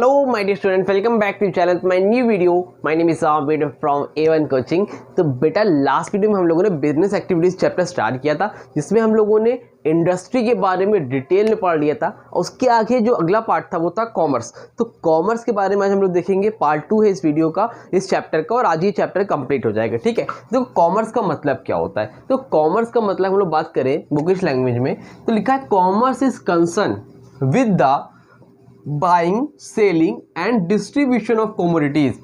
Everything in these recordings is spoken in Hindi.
Hello my dear student, welcome back to channel my new video. My name is Abid from A1 Coaching. तो बेटा लास्ट वीडियो में हम लोगों ने बिजनेस एक्टिविटीज चैप्टर स्टार्ट किया था, जिसमें हम लोगों ने इंडस्ट्री के बारे में डिटेल में पढ़ लिया था। और उसके आगे जो अगला पार्ट था वो था कॉमर्स। तो कॉमर्स के बारे में आज हम लोग देखेंगे, पार्ट 2 है इस वीडियो का, इस चैप्टर का, और आज ये चैप्टर कंप्लीट हो जाएगा। ठीक है, तो कॉमर्स का मतलब क्या होता है? तो कॉमर्स का मतलब हम लोग बात करें बुकिश लैंग्वेज में तो लिखा है commerce is concern with the buying, selling and distribution of commodities.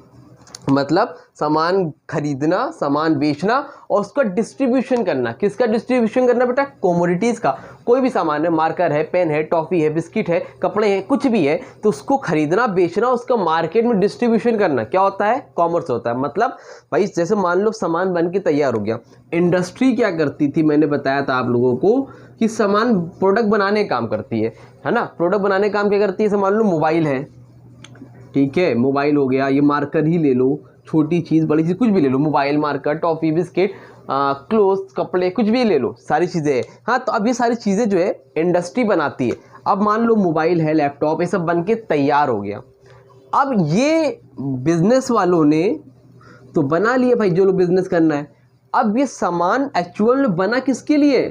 मतलब सामान खरीदना, सामान बेचना और उसका डिस्ट्रीब्यूशन करना। किसका डिस्ट्रीब्यूशन करना बेटा? कमोडिटीज का। कोई भी सामान है, मार्कर है, पेन है, टॉफी है, बिस्किट है, कपड़े हैं, कुछ भी है, तो उसको खरीदना, बेचना, उसका मार्केट में डिस्ट्रीब्यूशन करना क्या होता है? कॉमर्स होता है। मतलब भाई जैसे मान लो सामान बन के तैयार हो गया, इंडस्ट्री क्या करती थी, मैंने बताया था आप लोगों को कि सामान प्रोडक्ट बनाने का काम करती है ना। प्रोडक्ट बनाने का काम क्या करती है? जैसे मान लो मोबाइल है, ठीक है, मोबाइल हो गया, ये मार्कर ही ले लो, छोटी चीज़ बड़ी चीज़ कुछ भी ले लो, mobile, marker, toffee, biscuit, clothes, कपड़े, कुछ भी ले लो, सारी चीज़ें हैं। हाँ, तो अब ये सारी चीज़ें जो है इंडस्ट्री बनाती है। अब मान लो मोबाइल है, लैपटॉप, ये सब बन के तैयार हो गया। अब ये बिजनेस वालों ने तो बना लिया भाई, जो लोग बिजनेस करना है। अब ये सामान एक्चुअल में बना किसके लिए?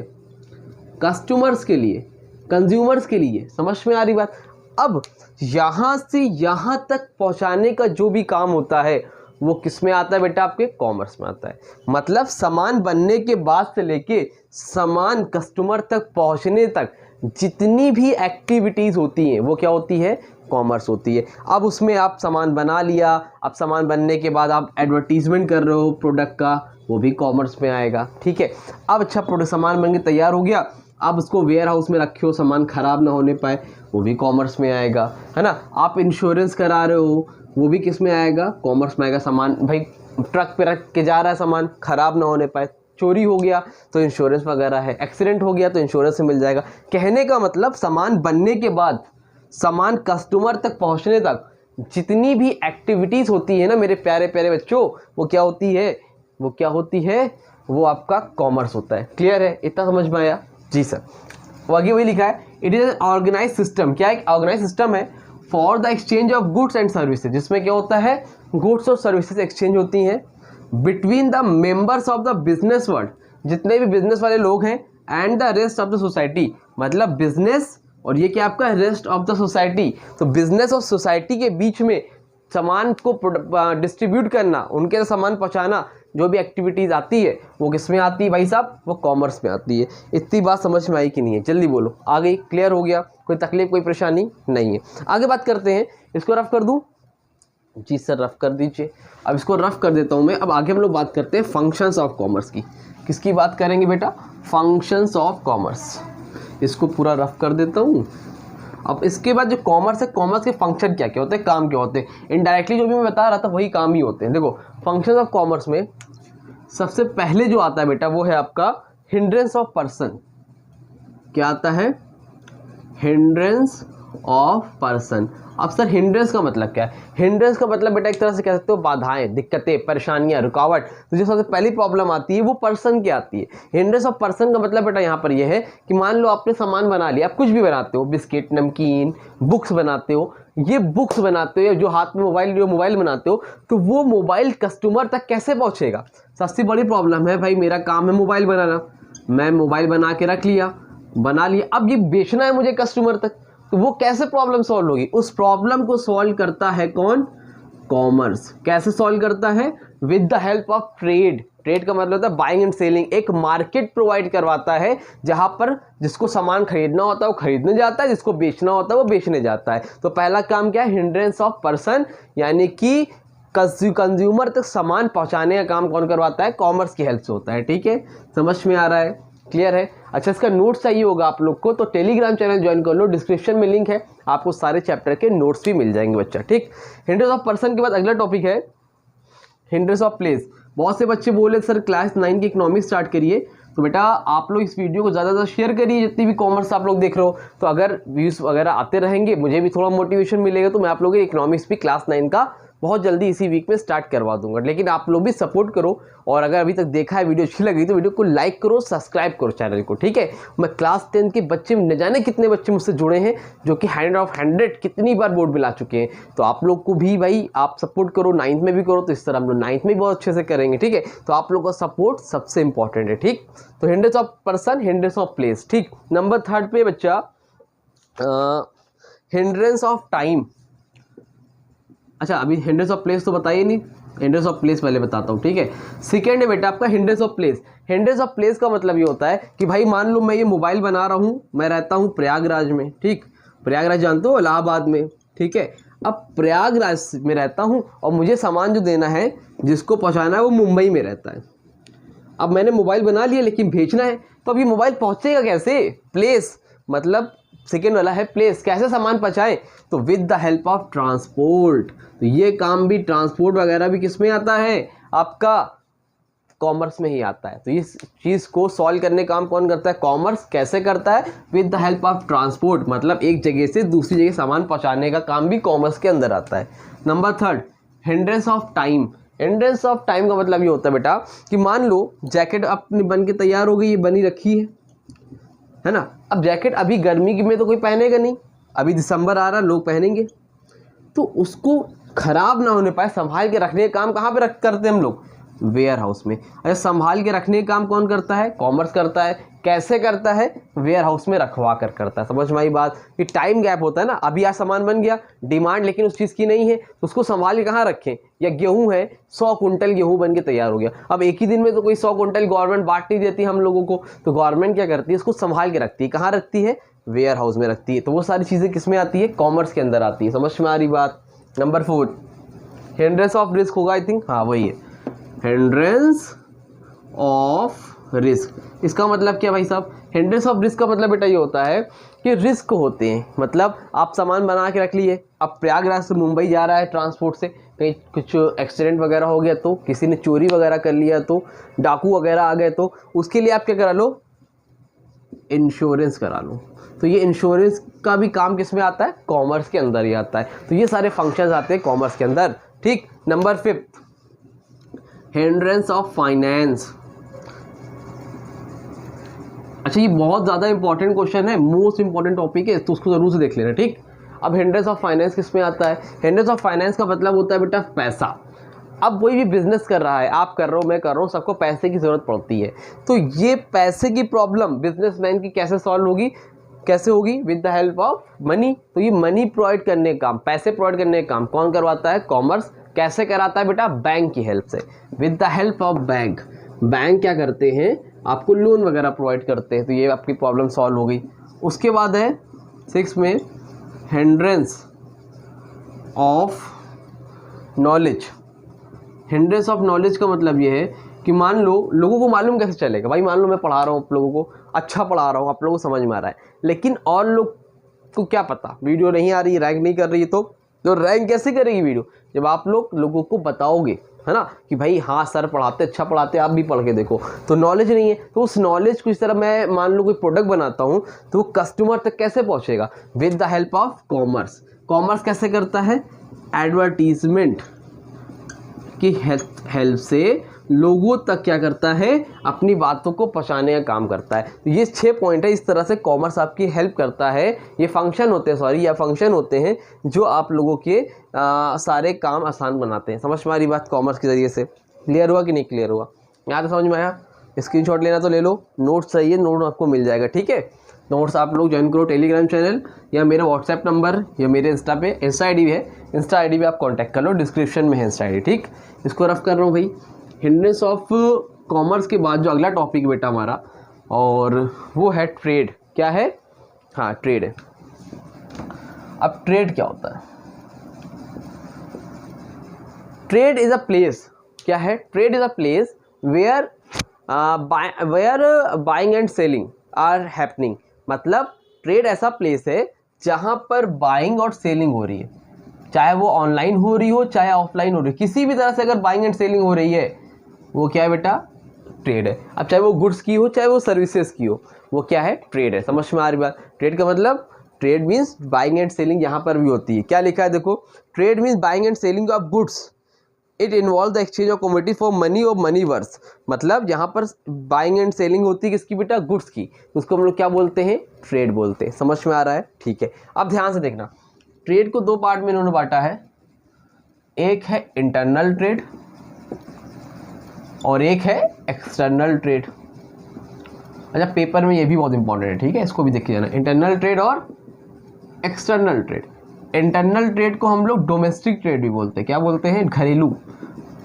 कस्टमर्स के लिए, कंज्यूमर्स के लिए। समझ में आ रही बात? अब यहाँ से यहाँ तक पहुँचाने का जो भी काम होता है वो किस में आता है बेटा? आपके कॉमर्स में आता है। मतलब सामान बनने के बाद से लेके सामान कस्टमर तक पहुँचने तक जितनी भी एक्टिविटीज़ होती हैं वो क्या होती है? कॉमर्स होती है। अब उसमें आप सामान बना लिया, अब सामान बनने के बाद आप एडवर्टीजमेंट कर रहे हो प्रोडक्ट का, वो भी कॉमर्स में आएगा। ठीक है, अब अच्छा प्रोडक्ट सामान बन के तैयार हो गया, आप उसको वेयर हाउस में रखे हो, सामान ख़राब ना होने पाए, वो भी कॉमर्स में आएगा, है ना। आप इंश्योरेंस करा रहे हो, वो भी किस में आएगा? कॉमर्स में आएगा। सामान भाई ट्रक पे रख के जा रहा है, सामान ख़राब ना होने पाए, चोरी हो गया तो इंश्योरेंस वगैरह है, एक्सीडेंट हो गया तो इंश्योरेंस से मिल जाएगा। कहने का मतलब सामान बनने के बाद सामान कस्टमर तक पहुँचने तक जितनी भी एक्टिविटीज़ होती है ना मेरे प्यारे प्यारे बच्चों, वो क्या होती है? वो क्या होती है? वो आपका कॉमर्स होता है। क्लियर है? इतना समझ में आया? जी सर। वो आगे वही लिखा है, it is an organise system. क्या एक ऑर्गेनाइज सिस्टम है for the exchange of goods and services, जिसमें क्या होता है? गुड्स और सर्विसेज एक्सचेंज होती हैं between the members of the business world, जितने भी बिजनेस वाले लोग हैं, and the rest of the society. मतलब बिजनेस और ये क्या आपका? Rest of the society. तो बिजनेस और सोसाइटी के बीच में सामान को डिस्ट्रीब्यूट करना, उनके सामान पहुंचाना, जो भी एक्टिविटीज़ आती है वो किस में आती है भाई साहब? वो कॉमर्स में आती है। इतनी बात समझ में आई कि नहीं है? जल्दी बोलो। आ गई? क्लियर हो गया? कोई तकलीफ, कोई परेशानी नहीं है? आगे बात करते हैं। इसको रफ कर दूं? जी सर, रफ कर दीजिए। अब इसको रफ कर देता हूं मैं। अब आगे हम लोग बात करते हैं फंक्शंस ऑफ कॉमर्स की। किसकी बात करेंगे बेटा? Functions of commerce. इसको पूरा रफ कर देता हूँ। अब इसके बाद जो कॉमर्स है, कॉमर्स के फंक्शन क्या क्या होते हैं, काम क्या होते हैं, इनडायरेक्टली जो भी मैं बता रहा था वही काम ही होते हैं। देखो, फंक्शन ऑफ कॉमर्स में सबसे पहले जो आता है बेटा वो है आपका हिंड्रेंस ऑफ पर्सन। क्या आता है? Hindrance of person. अब सर हिंड्रेंस का मतलब क्या है? हिंड्रेंस का मतलब बेटा एक तरह से कह सकते हो बाधाएं, दिक्कतें, परेशानियां, रुकावट। तो जो सबसे पहली प्रॉब्लम आती है वो पर्सन की आती है। हिंड्रेंस ऑफ पर्सन का मतलब बेटा यहाँ पर यह है कि मान लो आपने सामान बना लिया, आप कुछ भी बनाते हो, बिस्किट, नमकीन, बुक्स बनाते हो, ये बुक्स बनाते हो, जो हाथ में मोबाइल बनाते हो, तो वो मोबाइल कस्टमर तक कैसे पहुँचेगा? सबसे बड़ी प्रॉब्लम है भाई, मेरा काम है मोबाइल बनाना, मैं मोबाइल बना के रख लिया, बना लिया, अब ये बेचना है मुझे कस्टमर तक, तो वो कैसे प्रॉब्लम सॉल्व होगी? उस प्रॉब्लम को सॉल्व करता है कौन? कॉमर्स। कैसे सॉल्व करता है? With the help of trade. Trade का मतलब होता है बाइंग एंड सेलिंग। एक मार्केट प्रोवाइड करवाता है जहां पर जिसको सामान खरीदना होता है वो खरीदने जाता है, जिसको बेचना होता है वो बेचने जाता है। तो पहला काम क्या है? हिंड्रेंस ऑफ पर्सन, यानी कि कंज्यूमर तक सामान पहुंचाने का काम कौन करवाता है? कॉमर्स की हेल्प से होता है। ठीक है, समझ में आ रहा है? क्लियर है? अच्छा, इसका नोट्स चाहिए होगा आप लोग को तो टेलीग्राम चैनल ज्वाइन कर लो, डिस्क्रिप्शन में लिंक है, आपको सारे चैप्टर के नोट्स भी मिल जाएंगे बच्चा। ठीक, हिंड्रेंस ऑफ पर्सन के बाद अगला टॉपिक है हिंड्रेंस ऑफ प्लेस। बहुत से बच्चे बोले सर क्लास 9 की इकोनॉमिक्स स्टार्ट करिए, तो बेटा आप लोग इस वीडियो को ज़्यादा से ज़्यादा शेयर करिए, जितनी भी कॉमर्स आप लोग देख रहे हो। तो अगर व्यूज़ वगैरह आते रहेंगे, मुझे भी थोड़ा मोटिवेशन मिलेगा, तो मैं आप लोगों को इकोनॉमिक्स भी क्लास 9 का बहुत जल्दी इसी वीक में स्टार्ट करवा दूंगा। लेकिन आप लोग भी सपोर्ट करो, और अगर अभी तक देखा है वीडियो अच्छी लगी तो वीडियो को लाइक करो, सब्सक्राइब करो चैनल को, ठीक है। मैं क्लास 10 के बच्चे न जाने कितने बच्चे मुझसे जुड़े हैं जो कि 100 ऑफ 100 कितनी बार बोर्ड में ला चुके हैं। तो आप लोग को भी भाई आप सपोर्ट करो, 9th में भी करो, तो इस तरह हम लोग 9th में भी बहुत अच्छे से करेंगे, ठीक है। तो आप लोग का सपोर्ट सबसे इंपॉर्टेंट है, ठीक। तो hindrance of person, hindrance of place, ठीक। नंबर 3 पे बच्चा हिंड्रेंस ऑफ टाइम। अच्छा, अभी हिंड्रेंस ऑफ प्लेस तो बताइए नहीं, हिंड्रेंस ऑफ प्लेस पहले बताता हूँ, ठीक है। सेकेंड है बेटा आपका hindrance of place. Hindrance of place का मतलब ये होता है कि भाई मान लो मैं ये मोबाइल बना रहा हूँ, मैं रहता हूँ प्रयागराज में, ठीक। प्रयागराज जानते हो, इलाहाबाद में, ठीक है। अब प्रयागराज में रहता हूँ और मुझे सामान जो देना है, जिसको पहुँचाना है, वो मुंबई में रहता है। अब मैंने मोबाइल बना लिया लेकिन भेजना है, तो अब ये मोबाइल पहुँचेगा कैसे? प्लेस, मतलब सेकेंड वाला है प्लेस, कैसे सामान पहुँचाएं? तो with the help of transport. तो ये काम भी ट्रांसपोर्ट वगैरह भी किस में आता है? आपका कॉमर्स में ही आता है। तो इस चीज़ को सॉल्व करने का काम कौन करता है? कॉमर्स। कैसे करता है? With the help of transport, मतलब एक जगह से दूसरी जगह सामान पहुँचाने का काम भी कॉमर्स के अंदर आता है। Number 3 hindrance of time. Hindrance of time का मतलब ये होता है बेटा कि मान लो जैकेट अपनी बन के तैयार हो गई, ये बनी रखी है ना। अब जैकेट अभी गर्मी में तो कोई पहनेगा नहीं, अभी दिसंबर आ रहा, लोग पहनेंगे, तो उसको खराब ना होने पाए संभाल के रखने का काम कहाँ पे करते हैं हम लोग? वेयर हाउस में। अरे संभाल के रखने का काम कौन करता है? कॉमर्स करता है। कैसे करता है? वेयर हाउस में रखवा कर करता है। समझ में आई बात? कि टाइम गैप होता है ना, अभी आज सामान बन गया, डिमांड लेकिन उस चीज़ की नहीं है, तो उसको संभाल के कहाँ रखें? या गेहूँ है, 100 कुंटल गेहूँ बन के तैयार हो गया, अब एक ही दिन में तो कोई 100 कुंटल गवर्नमेंट बांट नहीं देती हम लोगों को, तो गवर्नमेंट क्या करती है? उसको संभाल के रखती है। कहाँ रखती है? वेयर हाउस में रखती है। तो वो सारी चीज़ें किस में आती है? कॉमर्स के अंदर आती है। समझ में आ रही बात? नंबर 4 हिंड्रेंस ऑफ रिस्क होगा, आई थिंक, हाँ वही है, हिंड्रेंस ऑफ रिस्क। इसका मतलब क्या भाई साहब? हिंड्रेंस ऑफ रिस्क का मतलब बेटा ये होता है कि रिस्क होते हैं, मतलब आप सामान बना के रख लिए, अब प्रयागराज से मुंबई जा रहा है ट्रांसपोर्ट से, कहीं कुछ एक्सीडेंट वगैरह हो गया तो, किसी ने चोरी वगैरह कर लिया तो, डाकू वगैरह आ गए तो, उसके लिए आप क्या करा लो? इंश्योरेंस करा लो। तो ये इंश्योरेंस का भी काम किस में आता है? कॉमर्स के अंदर ही आता है। तो ये सारे फंक्शंस आते हैं कॉमर्स के अंदर, ठीक। Number 5 hindrance of finance. अच्छा, ये बहुत ज़्यादा इंपॉर्टेंट क्वेश्चन है, मोस्ट इंपॉर्टेंट टॉपिक है, तो उसको जरूर से देख लेना, ठीक। अब हिंड्रेंस ऑफ फाइनेंस किस में आता है? हिंड्रेंस ऑफ फाइनेंस का मतलब होता है बेटा पैसा। अब कोई भी बिजनेस कर रहा है, आप कर रहे हो, मैं कर रहा हूँ, सबको पैसे की ज़रूरत पड़ती है। तो ये पैसे की प्रॉब्लम बिजनेसमैन की कैसे सॉल्व होगी? कैसे होगी? With the help of money. तो ये मनी प्रोवाइड करने का काम, पैसे प्रोवाइड करने का काम कौन करवाता है? कॉमर्स। कैसे कराता है बेटा? बैंक की हेल्प से, with the help of bank. Bank क्या करते हैं? आपको लोन वगैरह प्रोवाइड करते हैं। तो ये आपकी प्रॉब्लम सॉल्व हो गई। उसके बाद है 6 में hindrance of knowledge. Hindrance of knowledge का मतलब ये है कि मान लो लोगों को मालूम कैसे चलेगा? भाई मान लो मैं पढ़ा रहा हूँ आप लोगों को, अच्छा पढ़ा रहा हूँ, आप लोगों को समझ में आ रहा है, लेकिन और लोग को क्या पता, वीडियो नहीं आ रही है, रैंक नहीं कर रही है, तो रैंक कैसे करेगी वीडियो? जब आप लोगों को बताओगे, है ना, कि भाई हाँ सर पढ़ाते, अच्छा पढ़ाते, आप भी पढ़ के देखो। तो नॉलेज नहीं है, तो उस नॉलेज को इस तरह मैं मान लो कोई प्रोडक्ट बनाता हूँ, तो वो कस्टमर तक कैसे पहुँचेगा? With the help of commerce. Commerce कैसे करता है? एडवर्टीजमेंट की हेल्प से लोगों तक क्या करता है? अपनी बातों को पहुंचाने का काम करता है। तो ये 6 पॉइंट है, इस तरह से कॉमर्स आपकी हेल्प करता है। ये फंक्शन होते हैं, या फंक्शन होते हैं जो आप लोगों के सारे काम आसान बनाते हैं। समझ में आ रही बात? कॉमर्स के ज़रिए से क्लियर हुआ कि नहीं क्लियर हुआ? यहाँ तो समझ में आया? स्क्रीनशॉट लेना तो ले लो, नोट्स चाहिए, नोट आपको मिल जाएगा, ठीक है। नोट्स आप लोग ज्वाइन करो टेलीग्राम चैनल, या मेरा व्हाट्सएप नंबर, या मेरे इंस्टा पे, इंस्टा आईडी है, इंस्टा आईडी पे आप कांटेक्ट कर लो, डिस्क्रिप्शन में है इंस्टा आईडी, ठीक। इसको रफ कर रहा हूँ भाई। हिंड्रेंस ऑफ कॉमर्स के बाद जो अगला टॉपिक बेटा हमारा, और वो है ट्रेड। क्या है? हाँ ट्रेड है। अब ट्रेड क्या होता है? Trade is a place. क्या है? Trade is a place where buying and selling are happening. मतलब ट्रेड ऐसा प्लेस है जहां पर बाइंग और सेलिंग हो रही है, चाहे वो ऑनलाइन हो रही हो चाहे ऑफलाइन हो रही हो, किसी भी तरह से अगर बाइंग एंड सेलिंग हो रही है, वो क्या है बेटा? ट्रेड है। अब चाहे वो गुड्स की हो चाहे वो सर्विसेज की हो, वो क्या है? ट्रेड है। समझ में आ रही बात? ट्रेड का मतलब trade means buying and selling यहाँ पर भी होती है। क्या लिखा है देखो, trade means buying and selling of goods, it involve the exchange of commodity for money और मनी वर्स। मतलब यहाँ पर बाइंग एंड सेलिंग होती है किसकी बेटा, गुड्स की, उसको हम लोग क्या बोलते हैं, ट्रेड बोलते हैं। समझ में आ रहा है, ठीक है। अब ध्यान से देखना, ट्रेड को दो पार्ट में इन्होंने बांटा है, एक है इंटरनल ट्रेड और एक है एक्सटर्नल ट्रेड। अच्छा, पेपर में ये भी बहुत इंपॉर्टेंट है, ठीक है, इसको भी देख के जाना, इंटरनल ट्रेड और एक्सटर्नल ट्रेड। इंटरनल ट्रेड को हम लोग डोमेस्टिक ट्रेड भी बोलते हैं, क्या बोलते हैं, घरेलू,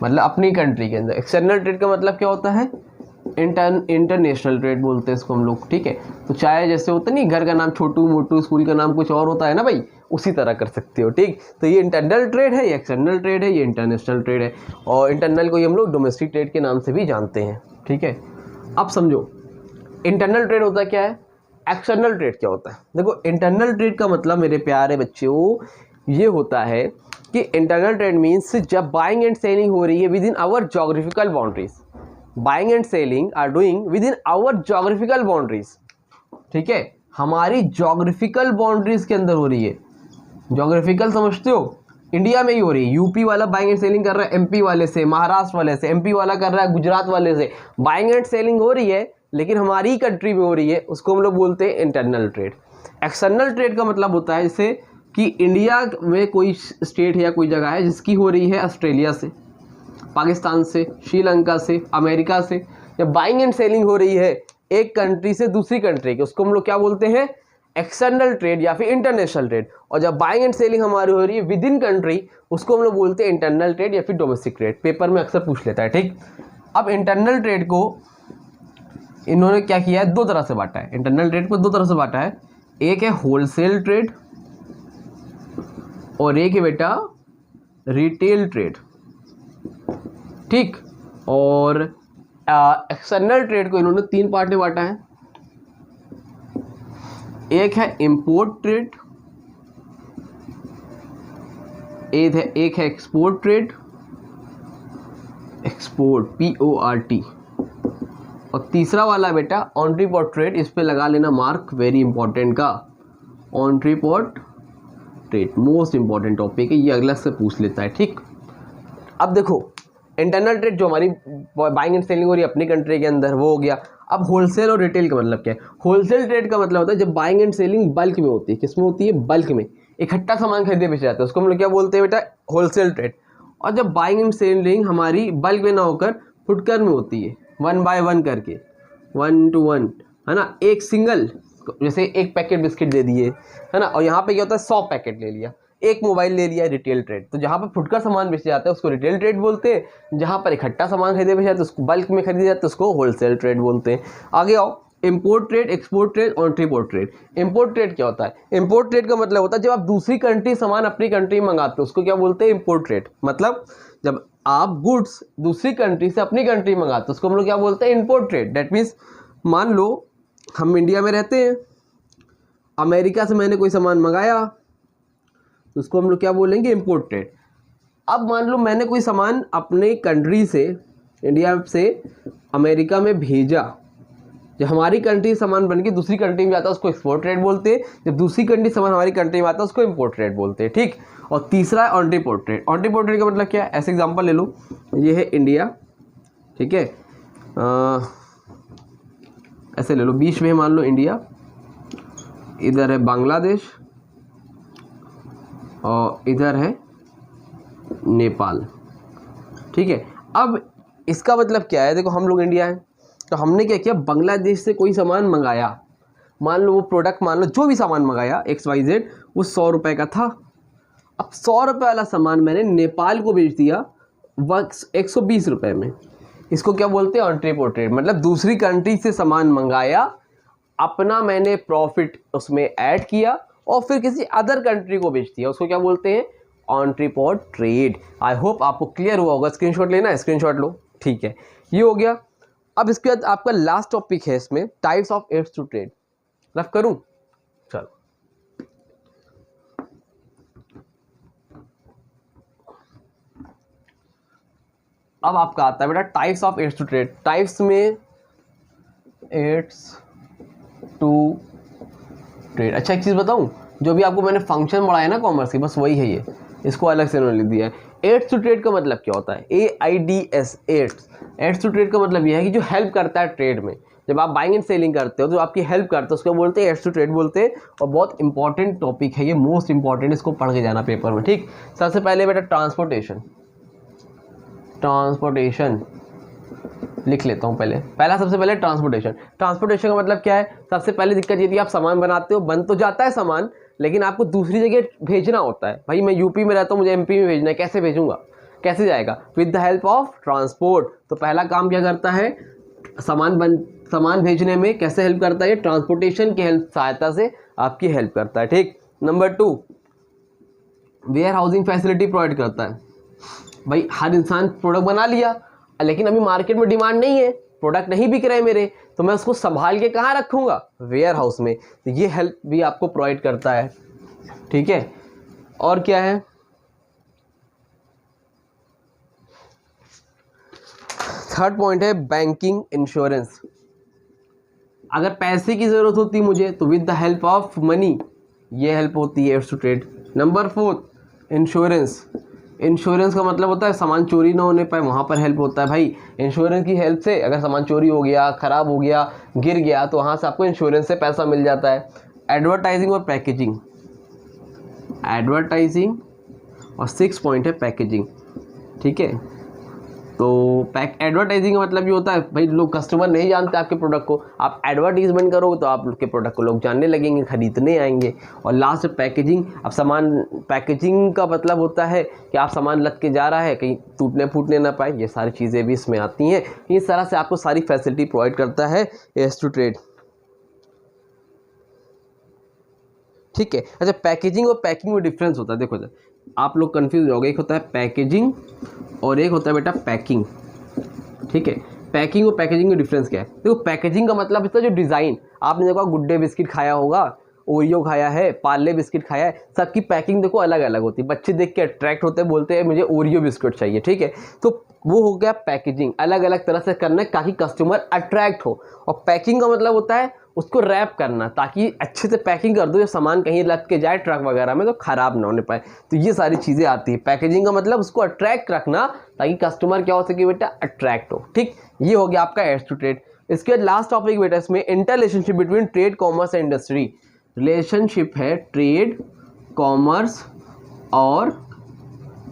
मतलब अपनी कंट्री के अंदर। एक्सटर्नल ट्रेड का मतलब क्या होता है, इंटरनेशनल ट्रेड बोलते हैं इसको हम लोग, ठीक है। तो चाहे जैसे होता नहीं, घर का नाम छोटू मोटू, स्कूल का नाम कुछ और होता है ना भाई, उसी तरह कर सकते हो, ठीक। तो ये इंटरनल ट्रेड है, ये एक्सटर्नल ट्रेड है, ये इंटरनेशनल ट्रेड है, और इंटरनल को ही हम लोग डोमेस्टिक ट्रेड के नाम से भी जानते हैं, ठीक है। अब समझो इंटरनल ट्रेड होता क्या है, एक्सटर्नल ट्रेड क्या होता है। देखो इंटरनल ट्रेड का मतलब मेरे प्यारे बच्चों ये होता है कि इंटरनल ट्रेड मीन्स जब बाइंग एंड सेलिंग हो रही है within our geographical boundaries, buying and selling are doing within our geographical boundaries, ठीक है, हमारी जोग्राफिकल बाउंड्रीज के अंदर हो रही है। जोग्राफिकल समझते हो, इंडिया में ही हो रही है। यूपी वाला बाइंग एंड सेलिंग कर रहा है एमपी वाले से, महाराष्ट्र वाले से, एमपी वाला कर रहा है गुजरात वाले से, बाइंग एंड सेलिंग हो रही है लेकिन हमारी कंट्री में हो रही है, उसको हम लोग बोलते हैं इंटरनल ट्रेड। एक्सटर्नल ट्रेड का मतलब होता है जैसे कि इंडिया में कोई स्टेट है या कोई जगह है जिसकी हो रही है ऑस्ट्रेलिया से, पाकिस्तान से, श्रीलंका से, अमेरिका से, जब बाइंग एंड सेलिंग हो रही है एक कंट्री से दूसरी कंट्री के, उसको हम लोग क्या बोलते हैं, एक्सटर्नल ट्रेड या फिर इंटरनेशनल ट्रेड। और जब बाइंग एंड सेलिंग हमारी हो रही है विद इन कंट्री, उसको हम लोग बोलते हैं इंटरनल ट्रेड या फिर डोमेस्टिक ट्रेड। पेपर में अक्सर पूछ लेता है, ठीक। अब इंटरनल ट्रेड को इन्होंने क्या किया है, दो तरह से बांटा है। इंटरनल ट्रेड को दो तरह से बांटा है, एक है होलसेल ट्रेड और एक है बेटा रिटेल ट्रेड, ठीक। और एक्सटर्नल ट्रेड को इन्होंने तीन पार्ट में बांटा है, एक है इंपोर्ट ट्रेड, एक है एक्सपोर्ट ट्रेड, एक्सपोर्ट PORT, और तीसरा वाला बेटा ऑन-ट्रीपोर्ट ट्रेड। इस पे लगा लेना मार्क, वेरी इंपॉर्टेंट का, ऑन-ट्रीपोर्ट ट्रेड मोस्ट इंपॉर्टेंट टॉपिक है, ये अगला से पूछ लेता है, ठीक। अब देखो इंटरनल ट्रेड जो हमारी बाइंग एंड सेलिंग हो रही है अपनी कंट्री के अंदर, वो हो गया। अब होलसेल और रिटेल का मतलब क्या है, होलसेल ट्रेड का मतलब होता है जब बाइंग एंड सेलिंग बल्क में होती है, किसमें होती है, बल्क में, इकट्ठा सामान खरीदे बेचे जाते हैं, उसको हम लोग क्या बोलते हैं बेटा, होलसेल ट्रेड। और जब बाइंग एंड सेलिंग हमारी बल्क में ना होकर फुटकर में होती है, 1 बाय 1 करके, 1 to 1, है ना, एक सिंगल, जैसे एक पैकेट बिस्किट दे दिए, है ना, और यहाँ पे क्या होता है 100 पैकेट ले लिया, एक मोबाइल ले लिया, रिटेल ट्रेड। तो जहाँ पर फुटकर सामान बेचे जाता है उसको रिटेल ट्रेड बोलते हैं, जहाँ पर इकट्ठा सामान खरीदे बेचे जाते हैं उसको बल्क में खरीदे जाते हैं उसको होलसेल ट्रेड बोलते हैं। आगे आओ, import trade, export trade, entrepot trade. Import trade क्या होता है, इंपोर्ट ट्रेड का मतलब होता है जब आप दूसरी कंट्री सामान अपनी कंट्री में मंगाते हो उसको क्या बोलते हैं, इंपोर्ट ट्रेड। मतलब जब आप गुड्स दूसरी कंट्री से अपनी कंट्री में मंगाते हो उसको हम लोग क्या बोलते हैं, इंपोर्ट ट्रेड। दैट मीन्स मान लो हम इंडिया में रहते हैं, अमेरिका से मैंने कोई सामान मंगाया तो उसको हम लोग क्या बोलेंगे, इंपोर्ट ट्रेड। अब मान लो मैंने कोई सामान अपने कंट्री से, इंडिया से अमेरिका में भेजा, जब हमारी कंट्री सामान बन के दूसरी कंट्री में जाता है उसको एक्सपोर्ट ट्रेड बोलते हैं, जब दूसरी कंट्री सामान हमारी कंट्री में आता है उसको इंपोर्ट ट्रेड बोलते हैं, ठीक। और तीसरा है ऑन-ट्रीपोर्ट ट्रेड। ऑन-ट्रीपोर्ट ट्रेड का मतलब क्या है, ऐसे एग्जांपल ले लो, ये है इंडिया, ठीक है, ऐसे ले लो, बीच में मान लो इंडिया, इधर है बांग्लादेश और इधर है नेपाल, ठीक है। अब इसका मतलब क्या है, देखो हम लोग इंडिया है तो हमने क्या किया, बांग्लादेश से कोई सामान मंगाया, मान लो वो प्रोडक्ट, मान लो जो भी सामान मंगाया XYZ, वो 100 रुपये का था। अब 100 रुपये वाला सामान मैंने नेपाल को बेच दिया 120 रुपये में, इसको क्या बोलते हैं, ऑन-ट्रीपोर्ट ट्रेड। मतलब दूसरी कंट्री से सामान मंगाया, अपना मैंने प्रॉफिट उसमें ऐड किया और फिर किसी अदर कंट्री को बेच दिया, उसको क्या बोलते हैं, ऑन-ट्रीपोर्ट ट्रेड। आई होप आपको क्लियर हुआ होगा। स्क्रीनशॉट लेना है, स्क्रीनशॉट लो, ठीक है, ये हो गया। अब इसके बाद आपका लास्ट टॉपिक है इसमें, types of aids to trade. Rough करूं, चलो अब आपका आता है बेटा types of aids to trade. Types में एड्स टू ट्रेड। अच्छा एक चीज बताऊं, जो भी आपको मैंने फंक्शन पढ़ाया ना कॉमर्स की, बस वही है ये, इसको अलग से उन्होंने लिख दिया है। एड्स टू ट्रेड का मतलब क्या होता है? AIDS, एड्स टू ट्रेड का मतलब यह है कि जो हेल्प करता है ट्रेड में। जब आप बाइंग एंड सेलिंग करते हो तो आपकी हेल्प करता है, उसको बोलते हैं एड्स टू ट्रेड बोलते हैं। और बहुत इंपॉर्टेंट टॉपिक है ये, मोस्ट इंपॉर्टेंट, इसको पढ़ के जाना पेपर में, ठीक। सबसे पहले बेटा ट्रांसपोर्टेशन लिख लेता हूँ पहला सबसे पहले ट्रांसपोर्टेशन का मतलब क्या है? सबसे पहले दिक्कत ये थी, आप सामान बनाते हो, बन तो जाता है सामान, लेकिन आपको दूसरी जगह भेजना होता है। भाई मैं यूपी में रहता हूँ, मुझे MP में भेजना है, कैसे भेजूंगा, कैसे जाएगा? With the help of transport. तो पहला काम क्या करता है? सामान भेजने में कैसे हेल्प करता है? ये ट्रांसपोर्टेशन की सहायता से आपकी हेल्प करता है, ठीक। Number 2, warehousing facility provide करता है। भाई हर इंसान प्रोडक्ट बना लिया, लेकिन अभी मार्केट में डिमांड नहीं है, प्रोडक्ट नहीं बिक रहे मेरे, तो मैं उसको संभाल के कहाँ रखूँगा? वेयर हाउस में। तो ये हेल्प भी आपको प्रोवाइड करता है, ठीक है। और क्या है? थर्ड पॉइंट है बैंकिंग इंश्योरेंस। अगर पैसे की ज़रूरत होती है मुझे, तो with the help of money ये हेल्प होती है aids to trade. Number 4, insurance का मतलब होता है सामान चोरी ना होने पाए, वहाँ पर हेल्प होता है। भाई इंश्योरेंस की हेल्प से अगर सामान चोरी हो गया, ख़राब हो गया, गिर गया, तो वहाँ से आपको इंश्योरेंस से पैसा मिल जाता है। एडवर्टाइजिंग और पैकेजिंग, और 6 पॉइंट है पैकेजिंग, ठीक है। तो एडवर्टाइजिंग का मतलब ये होता है, भाई लोग कस्टमर नहीं जानते आपके प्रोडक्ट को, आप एडवर्टीजमेंट करोगे तो आप के प्रोडक्ट को लोग जानने लगेंगे, खरीदने आएंगे। और लास्ट पैकेजिंग। अब पैकेजिंग का मतलब होता है कि आप सामान लग के जा रहा है, कहीं टूटने फूटने ना पाए, ये सारी चीज़ें भी इसमें आती हैं। इस तरह से आपको सारी फैसिलिटी प्रोवाइड करता है एड्स टू ट्रेड, ठीक है। अच्छा, पैकेजिंग और पैकिंग में डिफरेंस होता है। देखो आप लोग कंफ्यूज हो गए, एक होता है पैकेजिंग और एक होता है बेटा पैकिंग, ठीक है। पैकिंग और पैकेजिंग में डिफरेंस क्या है? देखो पैकेजिंग का मतलब इसका जो डिज़ाइन, आपने देखो गुड डे बिस्किट खाया होगा, ओरियो खाया है, पार्ले बिस्किट खाया है, सबकी पैकिंग देखो अलग अलग होती है। बच्चे देख के अट्रैक्ट होते हैं, बोलते हैं मुझे ओरियो बिस्किट चाहिए, ठीक है। तो वो हो गया पैकेजिंग, अलग अलग तरह से करना है ताकि कस्टमर अट्रैक्ट हो। और पैकिंग का मतलब होता है उसको रैप करना, ताकि अच्छे से पैकिंग कर दो, जो सामान कहीं लग के जाए ट्रक वगैरह में तो ख़राब ना होने पाए। तो ये सारी चीज़ें आती है। पैकेजिंग का मतलब उसको अट्रैक्ट रखना ताकि कस्टमर क्या हो सके बेटा, अट्रैक्ट हो, ठीक। ये हो गया आपका एड्स टू ट्रेड। इसके बाद लास्ट टॉपिक बेटा इसमें inter relationship between trade, commerce and industry. Relationship है ट्रेड, कॉमर्स और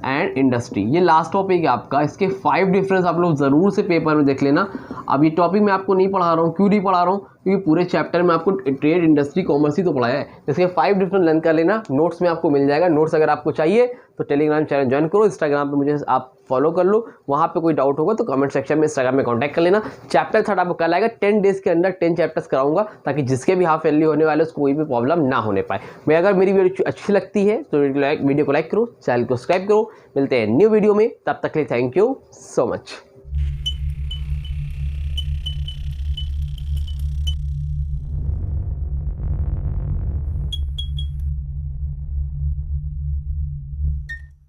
इंडस्ट्री, ये लास्ट टॉपिक है आपका। इसके 5 डिफरेंस आप लोग ज़रूर से पेपर में देख लेना। अब ये टॉपिक मैं आपको नहीं पढ़ा रहा हूँ, क्यों नहीं पढ़ा रहा हूँ? क्योंकि पूरे चैप्टर में आपको ट्रेड, इंडस्ट्री, कॉमर्स ही तो पढ़ाया है। इसके 5 डिफरेंस लर्न कर लेना, नोट्स में आपको मिल जाएगा। नोट्स अगर आपको चाहिए तो टेलीग्राम चैनल ज्वाइन करो, इंस्टाग्राम पे मुझे आप फॉलो कर लो, वहाँ पे कोई डाउट होगा तो कमेंट सेक्शन में इंस्टाग्राम में कांटेक्ट कर लेना। चैप्टर 3 आपको कल आएगा, 10 डेज़ के अंदर 10 चैप्टर्स कराऊंगा, ताकि जिसके भी हाफ ईयरली होने वाले उसको कोई भी प्रॉब्लम ना होने पाए। मैं अगर मेरी वीडियो अच्छी लगती है तो वीडियो को लाइक करो, चैनल को सब्सक्राइब करो। मिलते हैं न्यू वीडियो में, तब तक के लिए थैंक यू सो मच।